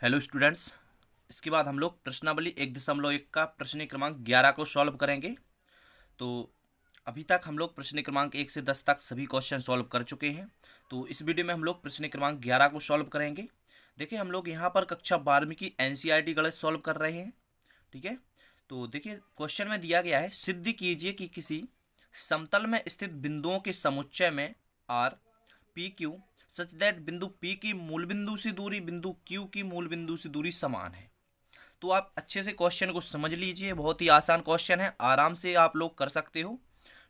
Hello students. इसके बाद हम लोग प्रश्नावली 1.1 का प्रश्न क्रमांक 11 को सॉल्व करेंगे। तो अभी तक हम लोग प्रश्न क्रमांक 1 से 10 तक सभी क्वेश्चन सॉल्व कर चुके हैं। तो इस वीडियो में हम लोग प्रश्न क्रमांक 11 को सॉल्व करेंगे। देखिए, हम लोग यहाँ पर कक्षा 12वीं की एनसीईआरटी गणित सॉल्व कर रहे हैं। ठीक है, तो देखिए क्वेश्चन में दिया गया है, सिद्ध कीजिए कि किसी समतल में स्थित बिंदुओं के समुच्चय में R P Q such that बिंदु P की मूल बिंदु से दूरी बिंदु Q की मूल बिंदु से दूरी समान है। तो आप अच्छे से क्वेश्चन को समझ लीजिए, बहुत ही आसान क्वेश्चन है, आराम से आप लोग कर सकते हो।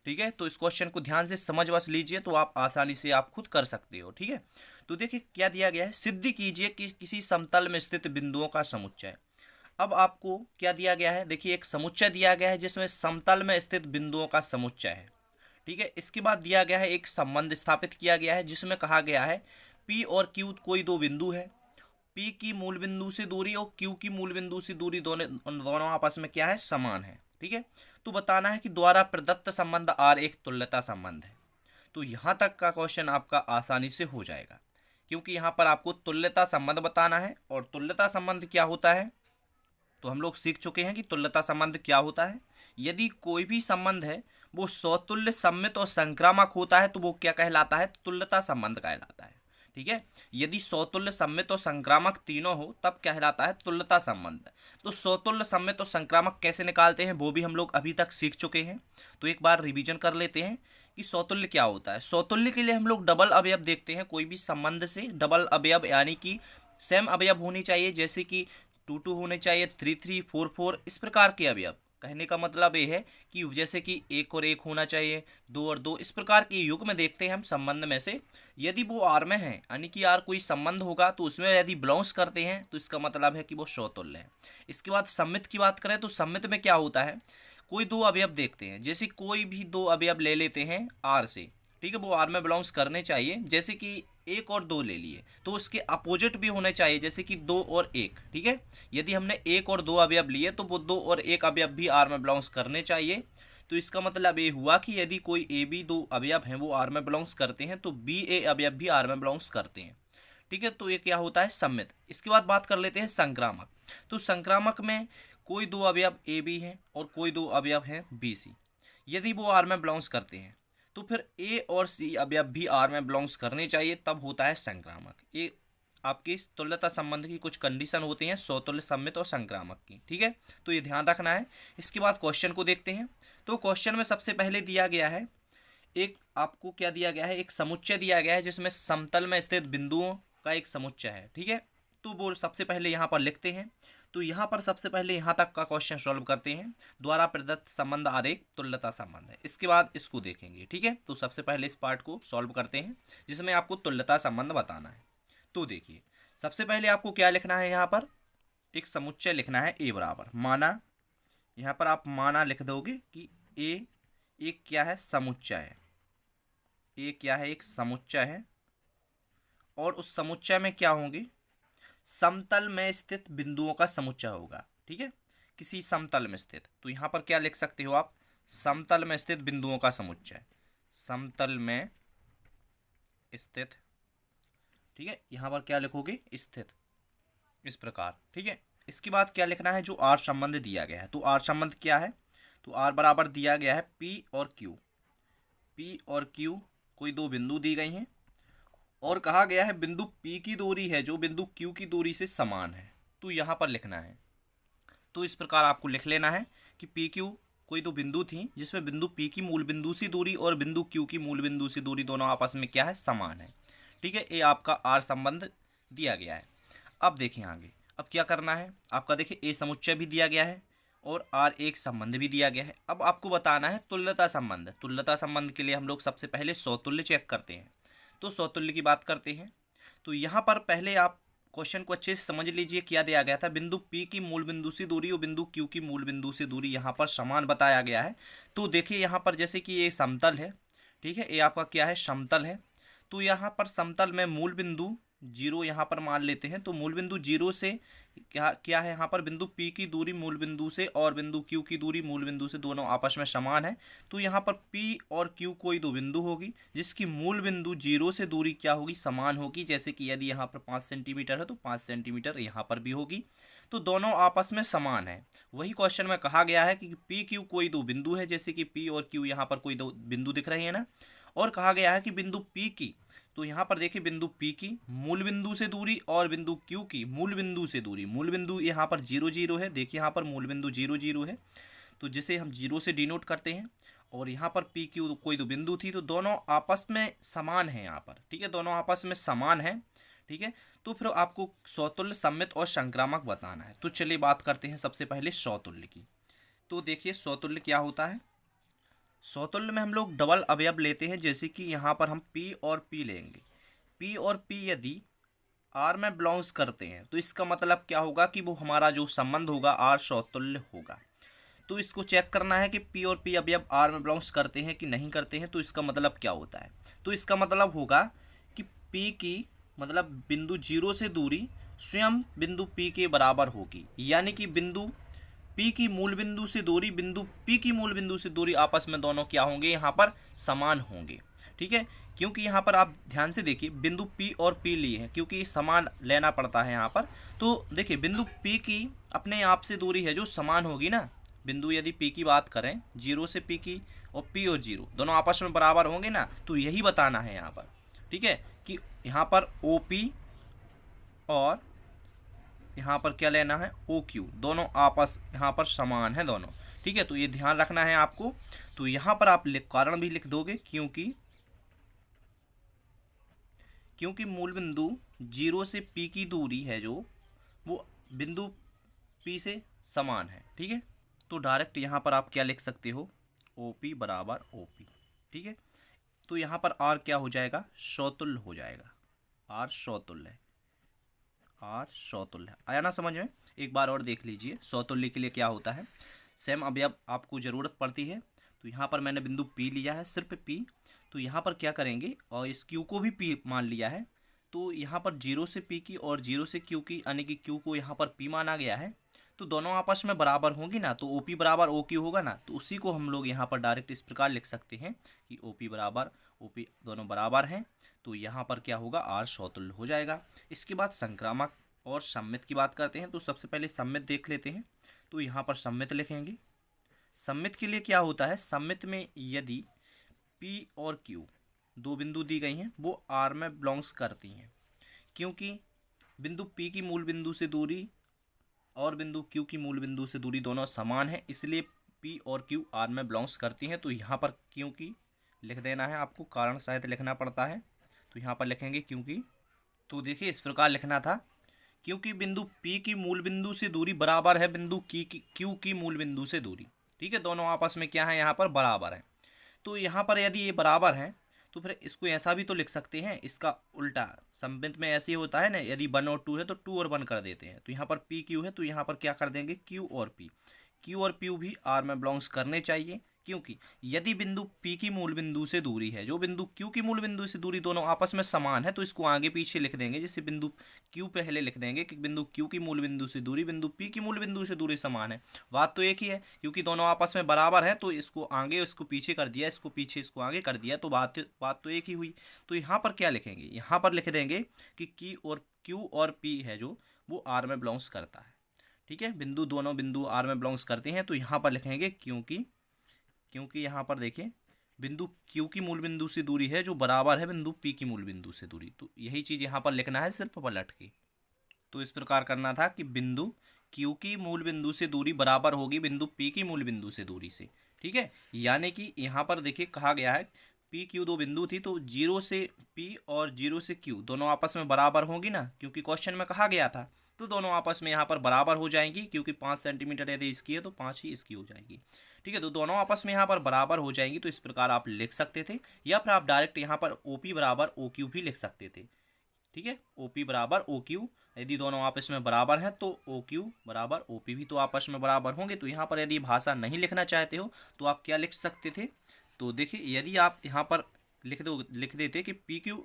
ठीक है, तो इस क्वेश्चन को ध्यान से समझ बस लीजिए, तो आप आसानी से आप खुद कर सकते हो। ठीक है, तो देखिए क्या दिया गया है, सिद्ध कीजिए कि किसी समतल में स्थित बिंदुओं का समुच्चय। अब आपको क्या दिया गया है, देखिए एक समुच्चय दिया गया है जिसमें समतल में स्थित बिंदुओं का समुच्चय है। ठीक है, इसके बाद दिया गया है एक संबंध स्थापित किया गया है जिसमें कहा गया है P और Q कोई दो बिंदु है। P की मूल बिंदु से दूरी और Q की मूल बिंदु से दूरी दोनों दोनों आपस में क्या है, समान है। ठीक है, तो बताना है कि द्वारा प्रदत्त संबंध R एक तुल्यता संबंध है। तो यहाँ तक का क्वेश्चन आपका आसानी से हो जाएगा, क्योंकि यहाँ पर आपको तुल्यता संबंध बताना है। और तुल्यता संबंध क्या होता है, तो हम लोग सीख चुके हैं कि तुल्यता संबंध क्या होता है। यदि कोई भी संबंध है वो स्वतुल्य, सममित और संक्रामक होता है तो वो क्या कहलाता है, तुल्यता संबंध कहलाता है। ठीक है, यदि स्वतुल्य, सम्मित और संक्रामक तीनों हो तब कहलाता है तुल्यता संबंध। तो स्वतुल्य, सम्मित और संक्रामक कैसे निकालते हैं वो भी हम लोग अभी तक सीख चुके हैं। तो एक बार रिवीजन कर लेते हैं कि स्वतुल्य क्या होता है। स्वतुल्य के लिए हम लोग डबल अवयव देखते हैं, कोई भी संबंध से डबल अवयव यानी कि सेम अवयव होनी चाहिए, जैसे कि 2 2 होने चाहिए, 3 3 4 4, इस प्रकार के अवयव। कहने का मतलब ये है कि जैसे कि 1 और 1 होना चाहिए, 2 और 2, इस प्रकार के युग में देखते हैं हम संबंध में से। यदि वो आर में है यानी कि आर कोई संबंध होगा तो उसमें यदि बिलोंग्स करते हैं तो इसका मतलब है कि वो स्वतुल्य है। इसके बाद सम्मित की बात करें तो सम्मित में क्या होता है, कोई दो अवयव देखते हैं, जैसे कोई भी दो अवयव ले लेते हैं आर से। ठीक है, वो आर में बिलोंग्स करने चाहिए, जैसे कि 1 और 2 ले लिए तो उसके अपोजिट भी होने चाहिए, जैसे कि 2 और 1। ठीक है, यदि हमने 1 और 2 अवयव लिए तो वो 2 और 1 अवयव भी आर में बिलोंग्स करने चाहिए। तो इसका मतलब ये हुआ कि यदि कोई ए बी दो अवयव हैं वो आर में बिलोंग्स करते हैं तो बी ए अवयव भी आर में बिलोंग्स करते हैं। ठीक है, तो ये क्या होता है, सम्मित। इसके बाद बात कर लेते हैं संक्रामक। तो संक्रामक में कोई दो अवयव ए बी हैं और कोई दो अवयव हैं बी सी। यदि वो आर में बिलोंग्स करते हैं तो फिर ए और सी अवयव भी आर में बिलोंग्स करने चाहिए, तब होता है संक्रामक। ये आपकी तुल्यता संबंध की कुछ कंडीशन होती हैं, स्वतुल्य, सम्मित और संक्रामक की। ठीक है, तो ये ध्यान रखना है। इसके बाद क्वेश्चन को देखते हैं। तो क्वेश्चन में सबसे पहले दिया गया है, एक आपको क्या दिया गया है, एक समुच्चय दिया गया है जिसमें समतल में स्थित बिंदुओं का एक समुच्चय है। ठीक है, तो वो सबसे पहले यहाँ पर लिखते हैं। तो यहाँ पर सबसे पहले यहाँ तक का क्वेश्चन सॉल्व करते हैं। द्वारा प्रदत्त संबंध आरेख तुल्यता संबंध है, इसके बाद इसको देखेंगे। ठीक है, तो सबसे पहले इस पार्ट को सॉल्व करते हैं जिसमें आपको तुल्यता संबंध बताना है। तो देखिए, सबसे पहले आपको क्या लिखना है, यहाँ पर एक समुच्चय लिखना है ए बराबर माना। यहाँ पर आप माना लिख दोगे कि ए एक क्या है, समुच्चय है। ए क्या है, एक समुच्चय है। और उस समुच्चय में क्या होंगे, समतल में स्थित बिंदुओं का समुच्चय होगा। ठीक है, किसी समतल में स्थित, तो यहाँ पर क्या लिख सकते हो आप, समतल में स्थित बिंदुओं का समुच्चय, समतल में स्थित। ठीक है, यहाँ पर क्या लिखोगे, स्थित, इस प्रकार। ठीक है, इसके बाद क्या लिखना है, जो आर संबंध दिया गया है। तो आर संबंध क्या है, तो आर बराबर दिया गया है पी और क्यू। पी और क्यू कोई दो बिंदु दी गई हैं और कहा गया है बिंदु P की दूरी है जो बिंदु Q की दूरी से समान है। तो यहाँ पर लिखना है, तो इस प्रकार आपको लिख लेना है कि पी क्यू कोई दो बिंदु थी जिसमें बिंदु P की मूल बिंदु से दूरी और बिंदु Q की मूल बिंदु से दूरी दोनों आपस में क्या है, समान है। ठीक है, ये आपका आर संबंध दिया गया है। अब देखें आगे, अब क्या करना है आपका, देखिए ए समुच्चय भी दिया गया है और आर एक संबंध भी दिया गया है। अब आपको बताना है तुल्यता संबंध। तुल्यता संबंध के लिए हम लोग सबसे पहले स्वतुल्य चेक करते हैं। तो स्वतुल्य की बात करते हैं। तो यहाँ पर पहले आप क्वेश्चन को अच्छे से समझ लीजिए, क्या दिया गया था, बिंदु P की मूल बिंदु से दूरी और बिंदु Q की मूल बिंदु से दूरी यहाँ पर समान बताया गया है। तो देखिए यहाँ पर जैसे कि ये समतल है। ठीक है, ये आपका क्या है, समतल है। तो यहाँ पर समतल में मूल बिंदु जीरो यहाँ पर मान लेते हैं। तो मूल बिंदु जीरो से क्या क्या है यहाँ पर, बिंदु P की दूरी मूल बिंदु से और बिंदु Q की दूरी मूल बिंदु से दोनों आपस में समान है। तो यहाँ पर P और Q कोई दो बिंदु होगी जिसकी मूल बिंदु जीरो से दूरी क्या होगी, समान होगी। जैसे कि यदि यहाँ पर 5 सेंटीमीटर है तो 5 सेंटीमीटर यहाँ पर भी होगी। तो दोनों आपस में समान है। वही क्वेश्चन में कहा गया है कि P Q कोई दो बिंदु है, जैसे कि P और Q यहाँ पर कोई दो बिंदु दिख रहे हैं ना। और कहा गया है कि बिंदु P की, तो यहाँ पर देखिए बिंदु P की मूल बिंदु से दूरी और बिंदु Q की मूल बिंदु से दूरी, मूल बिंदु यहाँ पर 0 0 है। देखिए यहाँ पर मूल बिंदु 0 0 है, तो जिसे हम 0 से डिनोट करते हैं। और यहाँ पर P Q कोई दो बिंदु थी, तो दोनों आपस में समान है यहाँ पर। ठीक है, दोनों आपस में समान है। ठीक है, तो फिर आपको सौतुल्य, सममित और संक्रामक बताना है। तो चलिए बात करते हैं सबसे पहले सौतुल्य की। तो देखिए सौतुल्य क्या होता है। सौतुल्य में हम लोग डबल अवयव लेते हैं, जैसे कि यहाँ पर हम P और P लेंगे। P और P यदि R में बिलोंग्स करते हैं तो इसका मतलब क्या होगा कि वो हमारा जो संबंध होगा R सौतुल्य होगा। तो इसको चेक करना है कि P और P अवयव R में बिलोंग्स करते हैं कि नहीं करते हैं। तो इसका मतलब क्या होता है, तो इसका मतलब होगा कि P की मतलब बिंदु जीरो से दूरी स्वयं बिंदु P के बराबर होगी। यानी कि बिंदु P की मूल बिंदु से दूरी बिंदु P की मूल बिंदु से दूरी आपस में दोनों क्या होंगे, यहाँ पर समान होंगे। ठीक है, क्योंकि यहाँ पर आप ध्यान से देखिए बिंदु P और P लिए हैं, क्योंकि समान लेना पड़ता है यहाँ पर। तो देखिए बिंदु P की अपने आप से दूरी है जो समान होगी ना। बिंदु यदि P की बात करें, जीरो से P की, और P और जीरो दोनों आपस में बराबर होंगे ना। तो यही बताना है यहाँ पर। ठीक है, कि यहाँ पर OP और यहाँ पर क्या लेना है, OQ, दोनों आपस यहाँ पर समान है दोनों। ठीक है, तो ये ध्यान रखना है आपको। तो यहाँ पर आप कारण भी लिख दोगे, क्योंकि मूल बिंदु जीरो से P की दूरी है जो वो बिंदु P से समान है। ठीक है, तो डायरेक्ट यहाँ पर आप क्या लिख सकते हो, OP बराबर OP। ठीक है, तो यहाँ पर R क्या हो जाएगा, सौतुल्य हो जाएगा। R सौतुल्य है, R सौतुल्य। आया ना समझ में। एक बार और देख लीजिए सौतुल्य के लिए क्या होता है। सेम अवयव आपको ज़रूरत पड़ती है। तो यहाँ पर मैंने बिंदु P लिया है, सिर्फ P। तो यहाँ पर क्या करेंगे, और इस Q को भी P मान लिया है। तो यहाँ पर जीरो से P की और जीरो से Q की, यानी कि Q को यहाँ पर P माना गया है। तो दोनों आपस में बराबर होंगी ना, तो OP बराबर OQ होगा ना। तो उसी को हम लोग यहाँ पर डायरेक्ट इस प्रकार लिख सकते हैं कि OP बराबर OP दोनों बराबर हैं। तो यहाँ पर क्या होगा, R सौतुल्य हो जाएगा। इसके बाद संक्रामक और सममित की बात करते हैं। तो सबसे पहले सममित देख लेते हैं। तो यहाँ पर सममित लिखेंगे। सममित के लिए क्या होता है, सममित में यदि P और Q दो बिंदु दी गई हैं वो R में बिलोंग्स करती हैं, क्योंकि बिंदु P की मूल बिंदु से दूरी और बिंदु Q की मूल बिंदु से दूरी दोनों समान है, इसलिए P और Q R में बिलोंग्स करती हैं। तो यहाँ पर क्योंकि लिख देना है आपको, कारण सहित लिखना पड़ता है। तो यहाँ पर लिखेंगे क्योंकि। तो देखिए इस प्रकार लिखना था, क्योंकि बिंदु P की मूल बिंदु से दूरी बराबर है बिंदु Q की मूल बिंदु से दूरी। ठीक है, दोनों आपस में क्या है, यहाँ पर बराबर है। तो यहाँ पर यदि ये बराबर है तो फिर इसको ऐसा भी तो लिख सकते हैं, इसका उल्टा। सममित में ऐसे ही होता है ना, यदि 1 और 2 है तो 2 और 1 कर देते हैं। तो यहाँ पर P Q है, तो यहाँ पर क्या कर देंगे, Q और P। Q और P भी R में बिलोंग्स करने चाहिए, क्योंकि यदि बिंदु P की मूल बिंदु से दूरी है जो बिंदु Q की मूल बिंदु से दूरी दोनों आपस में समान है, तो इसको आगे पीछे लिख देंगे। जैसे बिंदु Q पहले लिख देंगे कि बिंदु Q की मूल बिंदु से दूरी बिंदु P की मूल बिंदु से दूरी समान है। बात तो एक ही है, क्योंकि दोनों आपस में बराबर है। तो इसको आगे इसको पीछे कर दिया, इसको पीछे इसको आगे कर दिया, तो बात तो एक ही हुई। तो यहाँ पर क्या लिखेंगे, यहाँ पर लिख देंगे कि Q और P है जो वो R में बिलोंग्स करता है। ठीक है, बिंदु दोनों बिंदु R में बिलोंग्स करते हैं। तो यहाँ पर लिखेंगे क्योंकि यहाँ पर देखिए बिंदु Q की मूल बिंदु से दूरी है जो बराबर है बिंदु P की मूल बिंदु से दूरी। तो यही चीज़ यहाँ पर लिखना है, सिर्फ पलट के। तो इस प्रकार करना था कि बिंदु Q की मूल बिंदु से दूरी बराबर होगी बिंदु P की मूल बिंदु से दूरी से। ठीक है, यानी कि यहाँ पर देखिए कहा गया है P Q दो बिंदु थी, तो जीरो से P और जीरो से Q दोनों आपस में बराबर होंगी ना, क्योंकि क्वेश्चन में कहा गया था। तो दोनों आपस में यहाँ पर बराबर हो जाएंगी, क्योंकि 5 सेंटीमीटर यदि इसकी है तो 5 ही इसकी हो जाएगी। ठीक है, तो दोनों आपस में यहाँ पर बराबर हो जाएंगी। तो इस प्रकार आप लिख सकते थे, या फिर आप डायरेक्ट यहाँ पर OP बराबर OQ भी लिख सकते थे। ठीक है, OP बराबर OQ, यदि दोनों आपस में बराबर हैं तो OQ बराबर OP भी तो आपस में बराबर होंगे। तो यहाँ पर यदि भाषा नहीं लिखना चाहते हो तो आप क्या लिख सकते थे, तो देखिए यदि आप यहाँ पर लिख देते कि PQ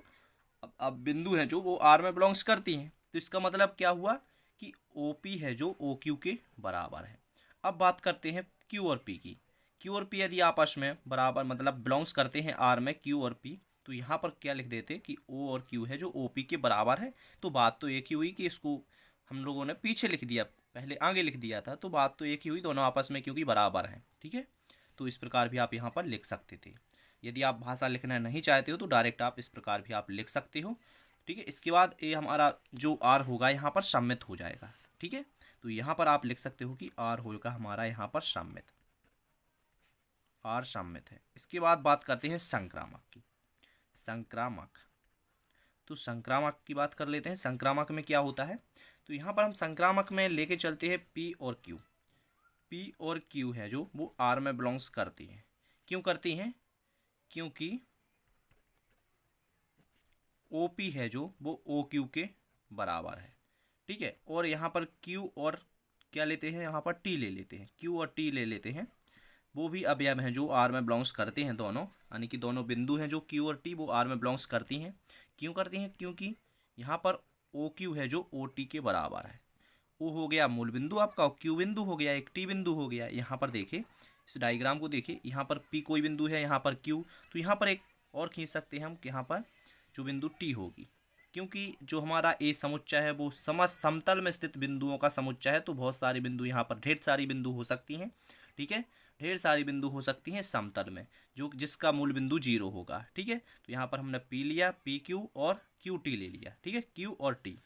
अब बिंदु हैं जो वो आर में बिलोंग्स करती हैं, तो इसका मतलब क्या हुआ कि ओ पी है जो ओ क्यू के बराबर है। अब बात करते हैं क्यू और पी की। क्यू और पी यदि आपस में बराबर मतलब बिलोंग्स करते हैं आर में, क्यू और पी, तो यहाँ पर क्या लिख देते कि ओ और क्यू है जो ओ पी के बराबर है। तो बात तो एक ही हुई कि इसको हम लोगों ने पीछे लिख दिया, पहले आगे लिख दिया था, तो बात तो एक ही हुई दोनों आपस में क्योंकि बराबर हैं। ठीक है, तो इस प्रकार भी आप यहाँ पर लिख सकते थे। यदि आप भाषा लिखना नहीं चाहते हो तो डायरेक्ट आप इस प्रकार भी आप लिख सकते हो। ठीक है, इसके बाद ये हमारा जो आर होगा यहाँ पर सम्मित हो जाएगा। ठीक है, तो यहाँ पर आप लिख सकते हो कि आर होगा हमारा यहाँ पर सम्मित, आर सम्मित है। इसके बाद बात करते हैं संक्रामक की। संक्रामक, तो संक्रामक की बात कर लेते हैं। संक्रामक में क्या होता है, तो यहाँ पर हम संक्रामक में लेके चलते हैं पी और क्यू। पी और क्यू है जो वो आर में बिलोंग्स करती हैं। क्यों करती हैं, क्योंकि ओ पी है जो वो ओ क्यू के बराबर है। ठीक है, और यहाँ पर क्यू और क्या लेते हैं, यहाँ पर टी ले लेते हैं, क्यू और टी ले लेते हैं, वो भी अवयव हैं जो आर में बिलोंग्स करते हैं दोनों, यानी कि दोनों बिंदु हैं जो क्यू और टी वो आर में बिलोंग्स करती हैं। क्यों करती हैं, क्योंकि यहाँ पर ओ क्यू है जो ओ टी के बराबर है। ओ हो गया मूल बिंदु आपका, क्यू बिंदु हो गया, एक टी बिंदु हो गया। यहाँ पर देखिए इस डायग्राम को देखिए, यहाँ पर पी कोई बिंदु है, यहाँ पर क्यू, तो यहाँ पर एक और खींच सकते हैं हम कि यहाँ पर जो बिंदु टी होगी, क्योंकि जो हमारा ए समुच्चय है वो समतल में स्थित बिंदुओं का समुच्चय है, तो बहुत सारे बिंदु यहाँ पर ढेर सारी बिंदु हो सकती हैं। ठीक है, ढेर सारी बिंदु हो सकती हैं समतल में, जो जिसका मूल बिंदु 0 होगा। ठीक है, तो यहाँ पर हमने पी लिया, पी क्यू और क्यू टी ले लिया। ठीक है, क्यू और टी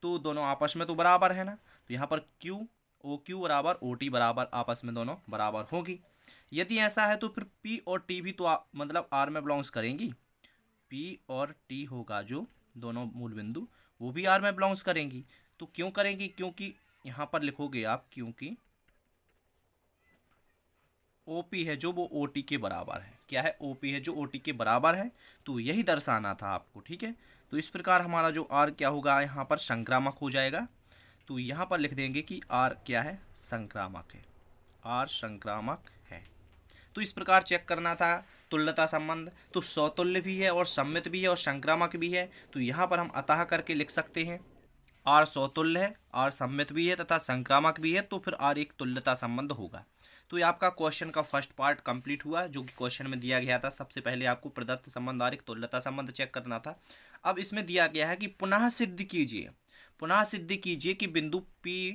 तो दोनों आपस में तो बराबर है ना, तो यहाँ पर क्यू ओ क्यू बराबर ओ टी बराबर आपस में दोनों बराबर होगी। यदि ऐसा है तो फिर पी और टी भी तो मतलब आर में बिलोंग्स करेंगी। पी और टी होगा जो दोनों मूल बिंदु वो भी आर में बिलोंग्स करेंगी। तो क्यों करेंगी, क्योंकि यहाँ पर लिखोगे आप क्योंकि OP है जो वो OT के बराबर है। क्या है, OP है जो OT के बराबर है, तो यही दर्शाना था आपको। ठीक है, तो इस प्रकार हमारा जो R क्या होगा यहाँ पर संक्रामक हो जाएगा। तो यहाँ पर लिख देंगे कि R क्या है, संक्रामक है, R संक्रामक है। तो इस प्रकार चेक करना था तुल्यता संबंध, तो सौतुल्य भी है और सम्मित भी है और संक्रामक भी है। तो यहाँ पर हम अतः करके लिख सकते हैं R सौतुल्य है, R सम्मित भी है तथा संक्रामक भी है, तो फिर R एक तुल्यता संबंध होगा। तो ये आपका क्वेश्चन का फर्स्ट पार्ट कंप्लीट हुआ, जो कि क्वेश्चन में दिया गया था। सबसे पहले आपको प्रदत्त संबंध और एक तुल्यता संबंध चेक करना था। अब इसमें दिया गया है कि पुनः सिद्ध कीजिए, पुनः सिद्ध कीजिए कि बिंदु P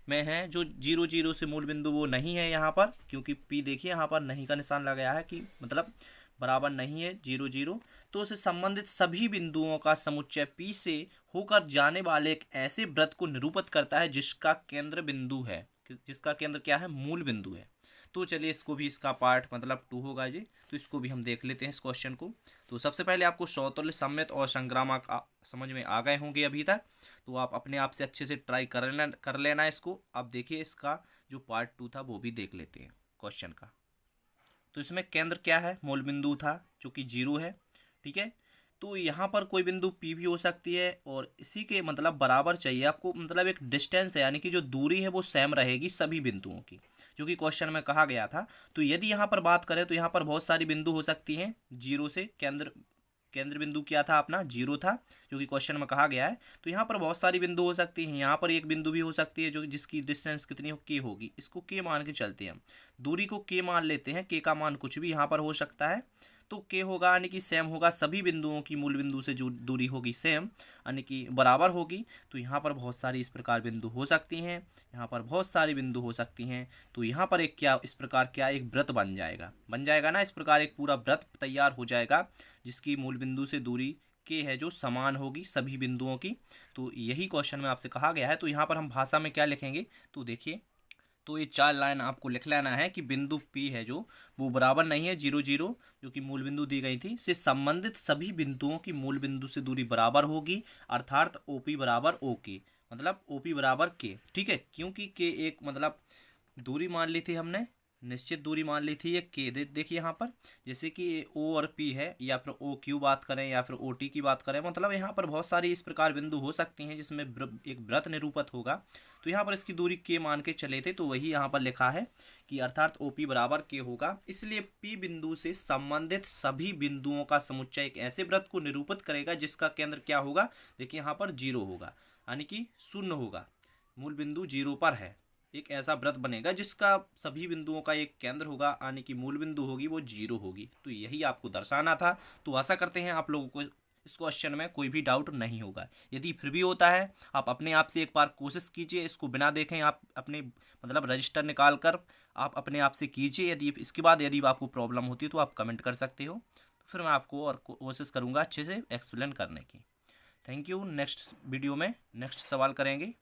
में है जो 0 0 से मूल बिंदु वो नहीं है यहाँ पर, क्योंकि P देखिए यहाँ पर नहीं का निशान लगाया है कि मतलब बराबर नहीं है 0 0, तो उसे संबंधित सभी बिंदुओं का समुच्चय P से होकर जाने वाले एक ऐसे वृत्त को निरूपित करता है जिसका केंद्र बिंदु है, जिसका केंद्र क्या है, मूल बिंदु है। तो चलिए इसको भी, इसका पार्ट मतलब 2 होगा जी, तो इसको भी हम देख लेते हैं इस क्वेश्चन को। तो सबसे पहले आपको सौतुल्य, सम्मित और संक्रामक समझ में आ गए होंगे अभी तक, तो आप अपने आप से अच्छे से ट्राई कर लेना इसको। अब देखिए इसका जो पार्ट 2 था वो भी देख लेते हैं क्वेश्चन का। तो इसमें केंद्र क्या है, मूल बिंदु था जो कि 0 है। ठीक है, तो यहाँ पर कोई बिंदु P भी हो सकती है और इसी के मतलब बराबर चाहिए आपको, मतलब एक डिस्टेंस है, यानी कि जो दूरी है वो सेम रहेगी सभी बिंदुओं की, जो कि क्वेश्चन में कहा गया था। तो यदि यहाँ पर बात करें तो यहाँ पर बहुत सारी बिंदु हो सकती हैं 0 से, केंद्र बिंदु क्या था अपना, 0 था, जो कि क्वेश्चन में कहा गया है। तो यहाँ पर बहुत सारी बिंदु हो सकती हैं, यहाँ पर एक बिंदु भी हो सकती है जो जिसकी डिस्टेंस कितनी के होगी, इसको के मान के चलते हैं हम, दूरी को के मान लेते हैं, के का मान कुछ भी यहाँ पर हो सकता है। तो के होगा यानी कि सेम होगा, सभी बिंदुओं की मूल बिंदु से जो दूरी होगी सेम यानी कि बराबर होगी। तो यहाँ पर बहुत सारी इस प्रकार बिंदु हो सकती हैं, यहाँ पर बहुत सारी बिंदु हो सकती हैं। तो यहाँ पर एक क्या, इस प्रकार क्या एक वृत्त बन जाएगा ना, इस प्रकार एक पूरा वृत्त तैयार हो जाएगा जिसकी मूल बिंदु से दूरी के है जो समान होगी सभी बिंदुओं की। तो यही क्वेश्चन में आपसे कहा गया है। तो यहाँ पर हम भाषा में क्या लिखेंगे, तो देखिए, तो ये 4 लाइन आपको लिख लेना है कि बिंदु P है जो वो बराबर नहीं है 0 0, जो कि मूल बिंदु दी गई थी, से संबंधित सभी बिंदुओं की मूल बिंदु से दूरी बराबर होगी, अर्थात OP बराबर OK, मतलब OP बराबर K। ठीक है, क्योंकि K एक मतलब दूरी मान ली थी हमने निश्चित दूरी मान ली थी एक के। देखिए यहाँ पर जैसे कि ओ और पी है, या फिर ओ क्यू बात करें या फिर ओ टी की बात करें, मतलब यहाँ पर बहुत सारी इस प्रकार बिंदु हो सकती हैं जिसमें एक वृत्त निरूपित होगा। तो यहाँ पर इसकी दूरी के मान के चले थे, तो वही यहाँ पर लिखा है कि अर्थात ओ पी बराबर के होगा। इसलिए पी बिंदु से संबंधित सभी बिंदुओं का समुच्चय एक ऐसे वृत्त को निरूपित करेगा जिसका केंद्र क्या होगा, देखिए यहाँ पर 0 होगा, यानी कि 0 होगा, मूल बिंदु 0 पर है। एक ऐसा वृत्त बनेगा जिसका सभी बिंदुओं का एक केंद्र होगा, यानी कि मूल बिंदु होगी वो 0 होगी। तो यही आपको दर्शाना था। तो आशा करते हैं आप लोगों को इस क्वेश्चन में कोई भी डाउट नहीं होगा। यदि फिर भी होता है, आप अपने आप से एक बार कोशिश कीजिए, इसको बिना देखें आप अपने मतलब रजिस्टर निकाल कर आप अपने आप से कीजिए। यदि इसके बाद यदि आपको प्रॉब्लम होती है तो आप कमेंट कर सकते हो, तो फिर मैं आपको और कोशिश करूँगा अच्छे से एक्सप्लेन करने की। Thank you. नेक्स्ट वीडियो में नेक्स्ट सवाल करेंगे।